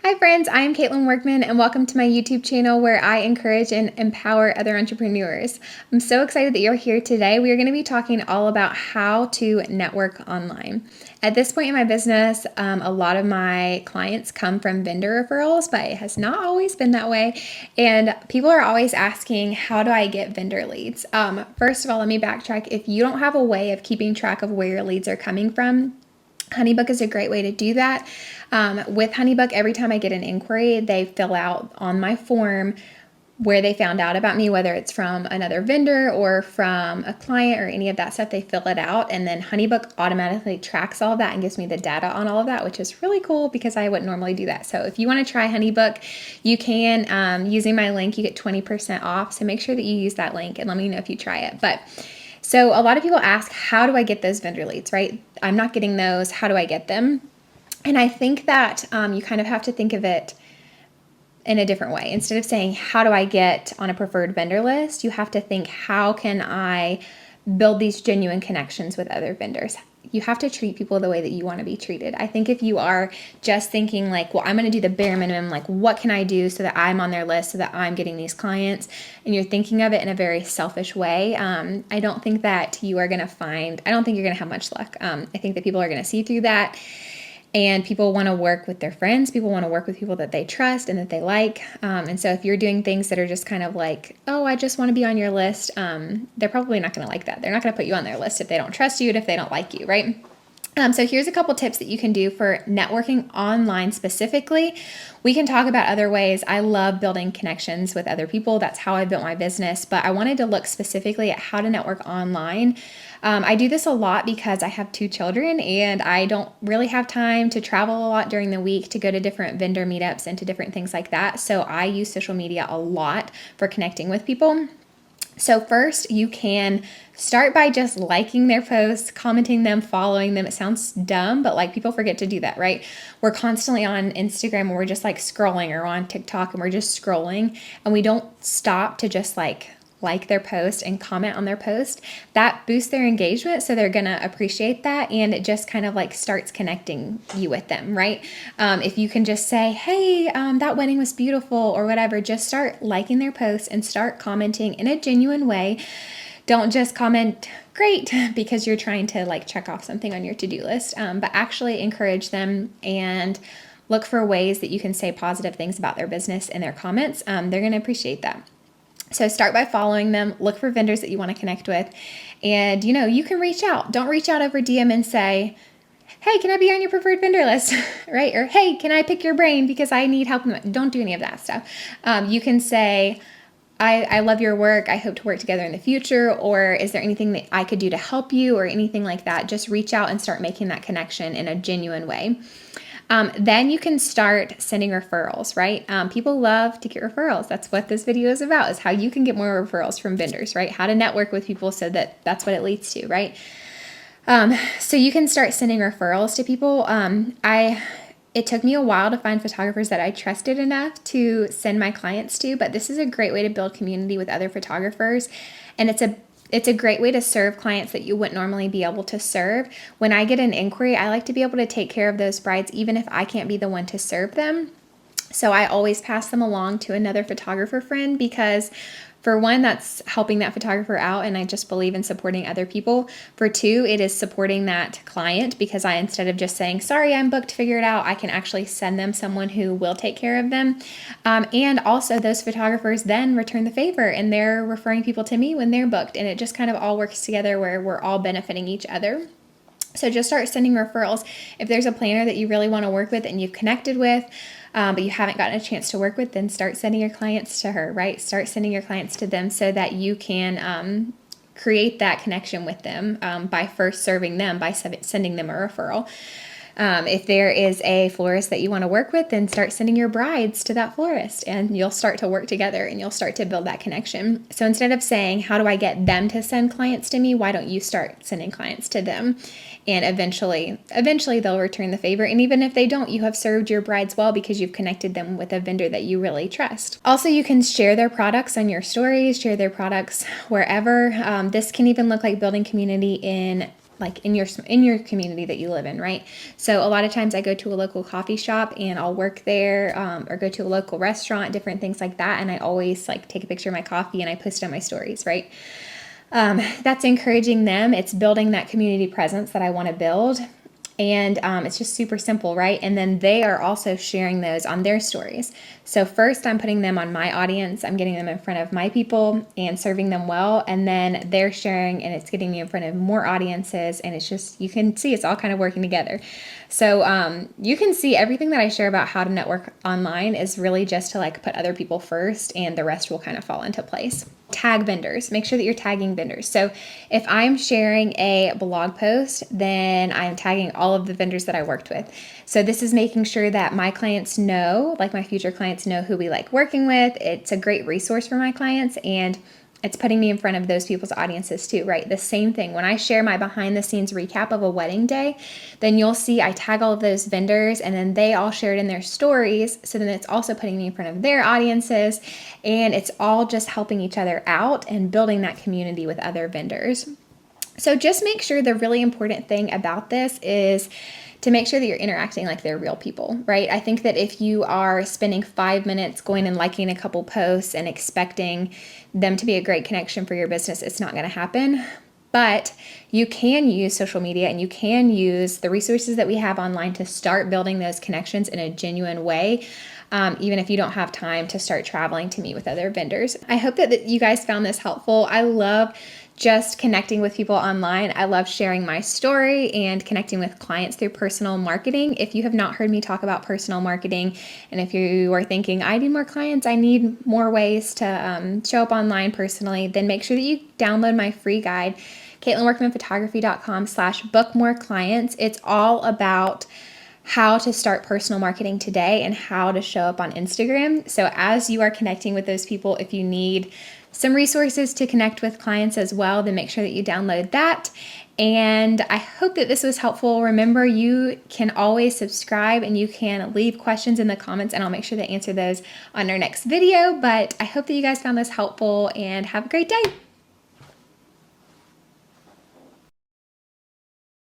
Hi friends, I am Caitlin Workman and welcome to my YouTube channel where I encourage and empower other entrepreneurs. I'm so excited that you're here today. We are going to be talking all about how to network online. At this point in my business, a lot of my clients come from vendor referrals, but it has not always been that way. And people are always asking, how do I get vendor leads? First of all, let me backtrack. If you don't have a way of keeping track of where your leads are coming from, HoneyBook is a great way to do that. With HoneyBook, every time I get an inquiry, they fill out on my form where they found out about me, whether it's from another vendor or from a client or any of that stuff. They fill it out, and then HoneyBook automatically tracks all of that and gives me the data on all of that, which is really cool because I wouldn't normally do that. So if you want to try HoneyBook, you can. Using my link, you get 20% off. So make sure that you use that link and let me know if you try it. So a lot of people ask, how do I get those vendor leads, right? I'm not getting those. How do I get them? And I think that you kind of have to think of it in a different way. Instead of saying, how do I get on a preferred vendor list? You have to think, how can I build these genuine connections with other vendors? You have to treat people the way that you want to be treated. I think if you are just thinking like, well, I'm going to do the bare minimum, like what can I do so that I'm on their list, so that I'm getting these clients, and you're thinking of it in a very selfish way, I don't think that you are going to I don't think you're going to have much luck. I think that people are going to see through that. And people want to work with their friends. People want to work with people that they trust and that they like. And so if you're doing things that are just kind of like, oh, I just want to be on your list, they're probably not going to like that. They're not going to put you on their list if they don't trust you and if they don't like you, right? So here's a couple tips that you can do for networking online specifically. We can talk about other ways. I love building connections with other people. That's how I built my business. But I wanted to look specifically at how to network online. I do this a lot because I have 2 children and I don't really have time to travel a lot during the week to go to different vendor meetups and to different things like that. So I use social media a lot for connecting with people. So first, you can start by just liking their posts, commenting them, following them. It sounds dumb, but like people forget to do that, right? We're constantly on Instagram and we're just like scrolling, or on TikTok and we're just scrolling, and we don't stop to just like their post and comment on their post. That boosts their engagement, so they're gonna appreciate that, and it just kind of like starts connecting you with them, right? If you can just say, hey, that wedding was beautiful or whatever, just start liking their posts and start commenting in a genuine way. Don't just comment great because you're trying to like check off something on your to-do list, but actually encourage them and look for ways that you can say positive things about their business in their comments. They're going to appreciate that. So start by following them, look for vendors that you want to connect with, and you can reach out. Don't reach out over DM and say, hey, can I be on your preferred vendor list, right? Or hey, can I pick your brain because I need help? Don't do any of that stuff. You can say, I love your work. I hope to work together in the future. Or is there anything that I could do to help you, or anything like that? Just reach out and start making that connection in a genuine way. Then you can start sending referrals, right? People love to get referrals. That's what this video is about, is how you can get more referrals from vendors, right? How to network with people so that that's what it leads to, right? So you can start sending referrals to people. It took me a while to find photographers that I trusted enough to send my clients to, but this is a great way to build community with other photographers. And it's a great way to serve clients that you wouldn't normally be able to serve. When I get an inquiry, I like to be able to take care of those brides, even if I can't be the one to serve them. So I always pass them along to another photographer friend, because for one, that's helping that photographer out, and I just believe in supporting other people. For two, it is supporting that client, because instead of just saying, sorry, I'm booked, figure it out, I can actually send them someone who will take care of them. And also those photographers then return the favor, and they're referring people to me when they're booked, and it just kind of all works together where we're all benefiting each other. So just start sending referrals. If there's a planner that you really want to work with and you've connected with, but you haven't gotten a chance to work with, then start sending your clients to her, right? Start sending your clients to them so that you can create that connection with them by first serving them, by sending them a referral. If there is a florist that you want to work with, then start sending your brides to that florist, and you'll start to work together and you'll start to build that connection. So instead of saying, how do I get them to send clients to me? Why don't you start sending clients to them? And eventually they'll return the favor. And even if they don't, you have served your brides well because you've connected them with a vendor that you really trust. Also, you can share their products on your stories, share their products wherever. This can even look like building community in like in your community that you live in, right? So a lot of times I go to a local coffee shop and I'll work there, or go to a local restaurant, different things like that. And I always like take a picture of my coffee and I post on my stories, right? That's encouraging them. It's building that community presence that I want to build. And it's just super simple, right? And then they are also sharing those on their stories. So first I'm putting them on my audience. I'm getting them in front of my people and serving them well. And then they're sharing and it's getting me in front of more audiences. And it's just, you can see it's all kind of working together. So you can see everything that I share about how to network online is really just to like put other people first, and the rest will kind of fall into place. Tag vendors. Make sure that you're tagging vendors. So if I'm sharing a blog post, then I'm tagging all of the vendors that I worked with. So this is making sure that my clients know, like my future clients know who we like working with. It's a great resource for my clients, and it's putting me in front of those people's audiences too, right? The same thing. When I share my behind the scenes recap of a wedding day, then you'll see I tag all of those vendors and then they all share it in their stories. So then it's also putting me in front of their audiences, and it's all just helping each other out and building that community with other vendors. So just make sure the really important thing about this is to make sure that you're interacting like they're real people, right? I think that if you are spending 5 minutes going and liking a couple posts and expecting them to be a great connection for your business, it's not going to happen. But you can use social media and you can use the resources that we have online to start building those connections in a genuine way. Even if you don't have time to start traveling to meet with other vendors. I hope that you guys found this helpful. I love just connecting with people online. I love sharing my story and connecting with clients through personal marketing. If you have not heard me talk about personal marketing, and if you are thinking, I need more clients, I need more ways to show up online personally, then make sure that you download my free guide, CaitlinWorkmanPhotography.com/bookmoreclients. It's all about how to start personal marketing today and how to show up on Instagram. So as you are connecting with those people, if you need some resources to connect with clients as well, then make sure that you download that. And I hope that this was helpful. Remember, you can always subscribe and you can leave questions in the comments, and I'll make sure to answer those on our next video. But I hope that you guys found this helpful, and have a great day.